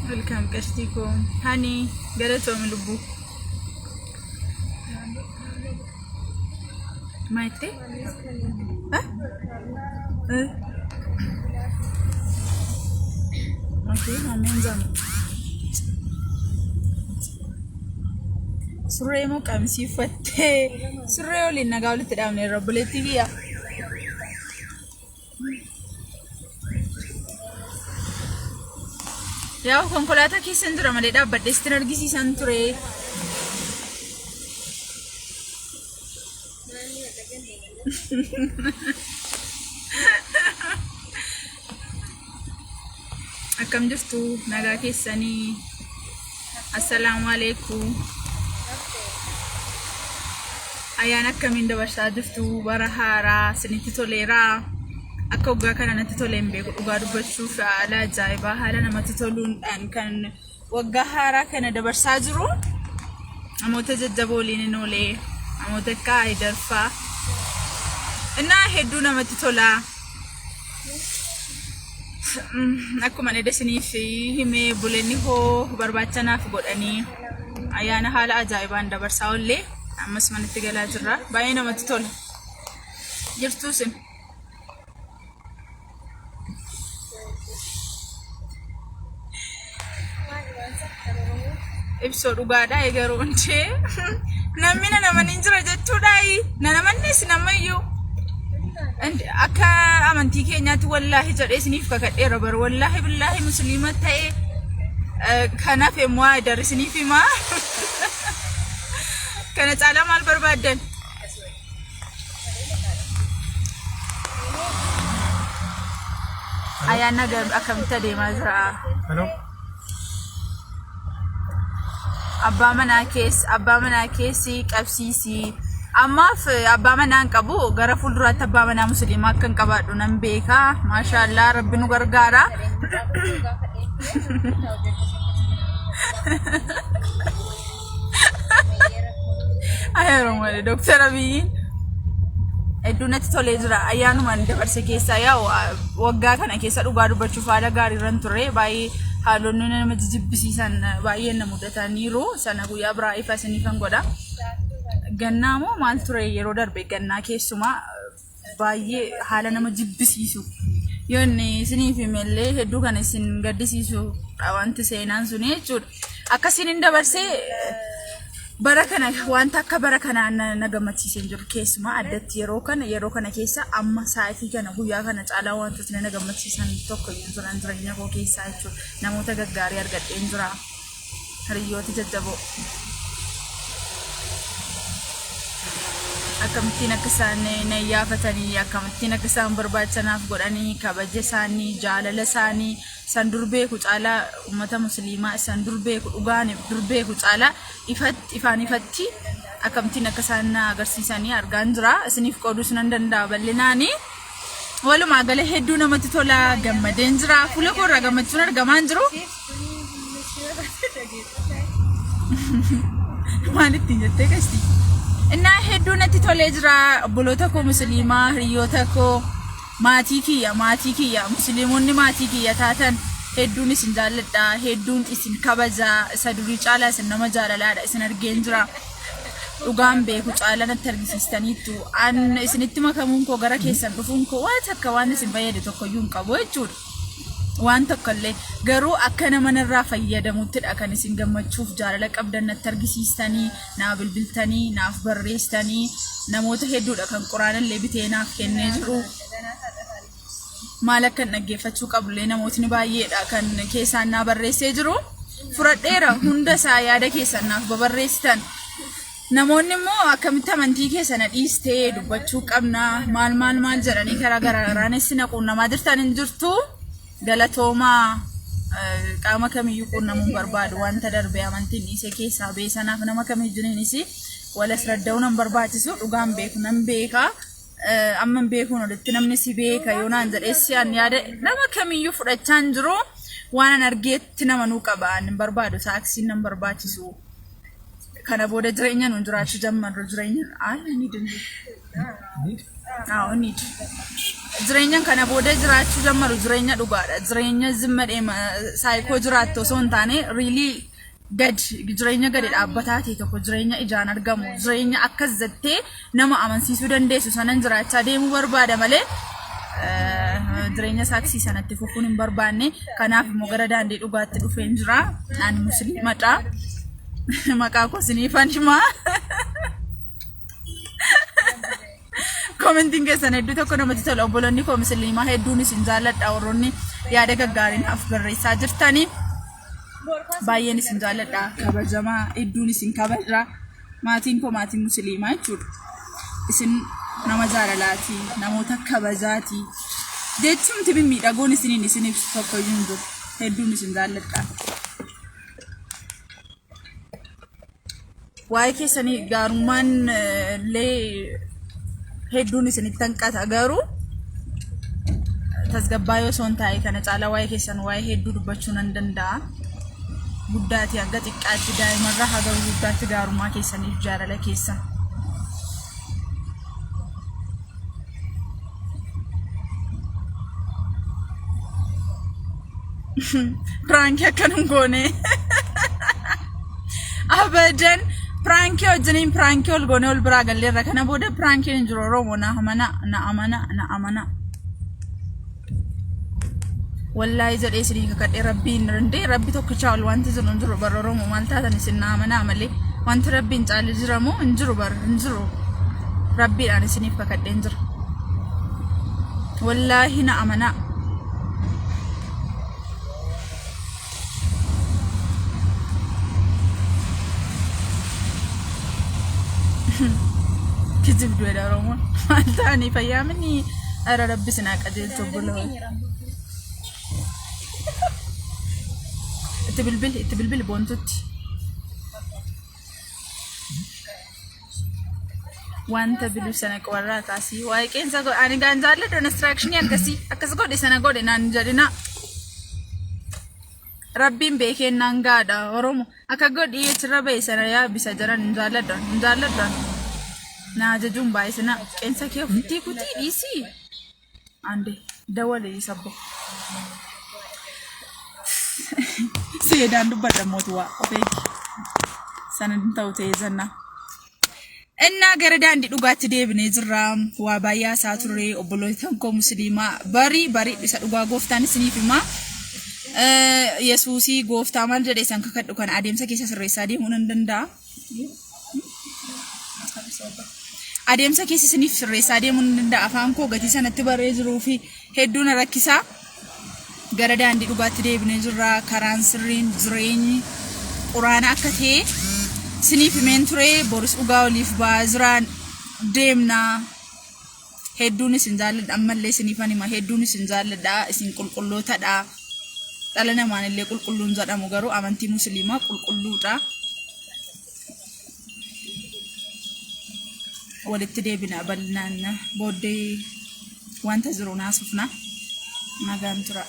Welcome Kashtikum. Honey, get it on the book. Maite? Huh? Okay, Mamenzam. Surremo come see for tea. Surreally Nagalit down a roboletivia. Yaw konkolaataa keessan dura malee dhaabbadhe sitti argisiisan ture. Akkam jirtu nagaa keessanii. Assalaamu alaykum. Ayaan akkamiin dabarsaa jirtu bara haaraa isinitti toleeraa. Akka ugaa kana natti toleen beeku dhugaa dubbachuuf haala ajaa'ibaa haala namatti toluudhaan kan waggaa haaraa kana dabarsaa jiru. Namoota jajjaboo waliin oolee namoota akka Aydarfaa innaa hedduu namatti tola. Akkuma edesiniif himee bulenni hoo barbaachanaaf godhanii ayyaana haala ajaa'ibaan dabarsaa ollee ammas manitti galaa jirra. Baay'ee namatti tola. Jirtuusin ibso dhugaadha eegaruu hundee namni nama ninjira jechuudhaayi nanamannis namayyuu akka amantii keenyaatti wallaahi jedhee isiniif kakadheera bar wallaahi billaahi musliima ta'e kanaaf immoo Aydar isiniif himaa kana caalaa maal barbaaddan ayyaana akkamitti adeemaa jira. Hello. Abbaa manaa keessi qabsiisi. Ammaaf abbaa manaan qabu gara fuulduraatti abbaa manaa musliimaa akkan qabaadhu nan beeka. Maashaallah rabbi nu gargaara. Ayyaanuma malee Dr. Abiyyiin hedduu natti tolee jira. Ayyaanumaan dabarse keessa yaa'u waggaa kana keessa dhugaa dubbachuuf haala gaariirran ture. Baay'ee haalonni nama jibbisiisan baay'ee na mudataniiru. Sana guyyaa biraa ifa isiniifan godha. Gannaa moo maal ture yeroo darbe gannaa keessumaa baay'ee haala nama jibbisiisu. Yoonni isiniif imeellee hedduu kan isin gaddisiisu wanti seenaan sun jechuudha. Akkasiin hin dabarsee bara kana wanta akka bara kana na gammachiisan jiru keessumaa addatti yeroo kana keessa amma sa'aatii kana guyyaa kana caalaa wantoota na gammachiisan tokko jiran jireenya koo keessaa jechuudha. Namoota gaggaarii argadheen jira. Hiriyoota jajjaboo. Akkamittiin akka isaan na yaafatanii akkamittiin akka isaan barbaachanaaf godhanii kabaja isaanii jaalala isaanii san durbeeku caalaa ummata musliimaa san durbeeku dhugaan durbeeku caalaa ifaan ifatti akkamittiin akka isaan na agarsiisanii argaan jira. Isiniif qooduu nan danda'a bal'inaani. Walumaa gala hedduu namatti tola gammadeen jira. Fuula koorraa gammachuun argamaa hin jiru. Maalitti jettee qasti? Innaa hedduu natti tolee jira. Obboloota koo musliimaa hiriyoota koo maatii kiyya musliimonni maatii kiyya taatan hedduun isin jaalladha. Hedduun isin kabaja. Isa durii caalaa isin nama jaalalaadha. Isin argeen jira. Dhugaan beeku caalaa natti argisiistaniittu. An isinitti makamuun koo gara keessan dhufuun koo waan isin fayyade tokkoyyuu hin qabu jechuudha. waan tokkollee garuu akka nama narraa fayyadamuuttidha kan isin gammachuuf jaalala qabdan natti argisiistanii naaf bilbiltanii naaf barreessitanii namoota hedduudha kan quraanallee bitee naaf kennee jiru maal akka dhaggeeffachuu qabullee namootni baay'eedha kan keessaan naa barreessee jiru fudhadheera hunda isaa yaada keessan naaf barreessitan namoonni immoo akkamitti amantii keessan dhiistee dubbachuu qabna maal jedhanii karaa garaagaraanis naquunnamaa jirtan hin jirtu galatoomaa qaama kamiyyuu quunnamuu barbaadu wanta darbee amantiin dhiisee keessaa beesanaaf nama kamiyyuunis walas radda'uu nan barbaachisu dhugaan beeku nan beeka amman beekuun olitti namni si beeka yoonaan jedheessi an yaada nama kamiyyuu fudhachaan jiru waan an argeetti nama nuu qabaan hin barbaadu saaksiin nan barbaachisu kana booda jireenya nuun jiraachuu jammarru jireenya ni dindu ni jireenya kana booda jiraachuu jammarru jireenya dhugaadha jireenya zimmadhee saayikoo jiraattu osoo hin taane riilii gad jireenya gadi dhaabbataa ta'e tokko jireenya ijaan argamu jireenya akkas jettee nama amansiisuu dandeessu sanan jiraachaa deemuu barbaada malee jireenya saaksii sanatti fufuun hin barbaanne kanaaf immoo gara daandii dhugaatti dhufeen jira ani musliimadha maqaa koo siniifan himaa commenting keessan hedduu tokko namatti tola obboloonni koo musliimaa hedduun isin jaalladha warroonni yaada gaggaariin af barreessaa jirtanii baay'een isin jaalladha kabajamaa hedduun isin kabaja maatiin koo maatiin musliimaa jechuudha isin nama jaalalaati namoota kabajaati jechuun tibi miidhagoon isiniin isin ibsu tokko iyyuu hin jiru hedduun isin jaalladha waa'ee keessanii gaarummaan illee hedduun isinitti hanqata garuu tasgabbaa yoo soon taa'e kana caalaa waa'ee keessan waa'ee hedduu dubbachuu nan danda'a guddaati hanga xiqqaatti daa'imarraa haga guddaatti gaarummaa keessaniif jaalala keessan prank akkanum goone abadan prank wajjiniin prank ol goone ol biraa galleerra kana booda prank hin jiru Oromoo na amana wallahi jedhee isinii kakadhee rabbiin rindee rabbi tokkicha ol wanti jiru bar Oromoo maal taatan isin na amana malee wanti rabbiin caali jiramoo hin jiru bar hin jiru rabbiidhaan isiniif kakadheen jira wallahi na amana كذب دولا روما مالتاني فيامني أرى ربي سناك أجل تبلو تبلبل بونتوتي وانت بلو سنك ورا كاسي واي كين ساقو أنا قانزار لدو نستراكشني أكسي قولي سنة قولي نانجارنا ربين بيكين نانغادا ورمو أكا قولي يتربي سنة يا بسجران نجالدون ناججون بايسنا كنسا كيف تيكوتي ديسي عندي دولي يسبو سيدان دبدا موتوا أوكي سنة دنتاو تيزنا إننا غردان دي لغات دي بنجرام وابايا ساتوري وبلوي تنكو مسلمة باري بسا لغا غوفتان سنيفما يسوسي غوفتا مال جدي سنكا كدوكان عديم سكيسا سرسا دي منندندا adeemsa keessa isiniif sirreessaa deemuun danda'a afaan koo gatii sanatti barree jiruu fi hedduun rakkisaa gara daandii dhugaatti deebinee jirra karaan sirriin jireenyi quraana akka ta'e isiniif himeen ture boris dhugaa oliif ba'aa jiraan deemnaa hedduun isin jaalladha ammallee isiniifan hima hedduun isin jaalladha isin qulqullootadha dhala namaan illee qulqulluun jedhamu garuu amantii musliimaa qulqulluudha walitti deebina bal'inaan booddee wanta jiru naasufna nagaan tura.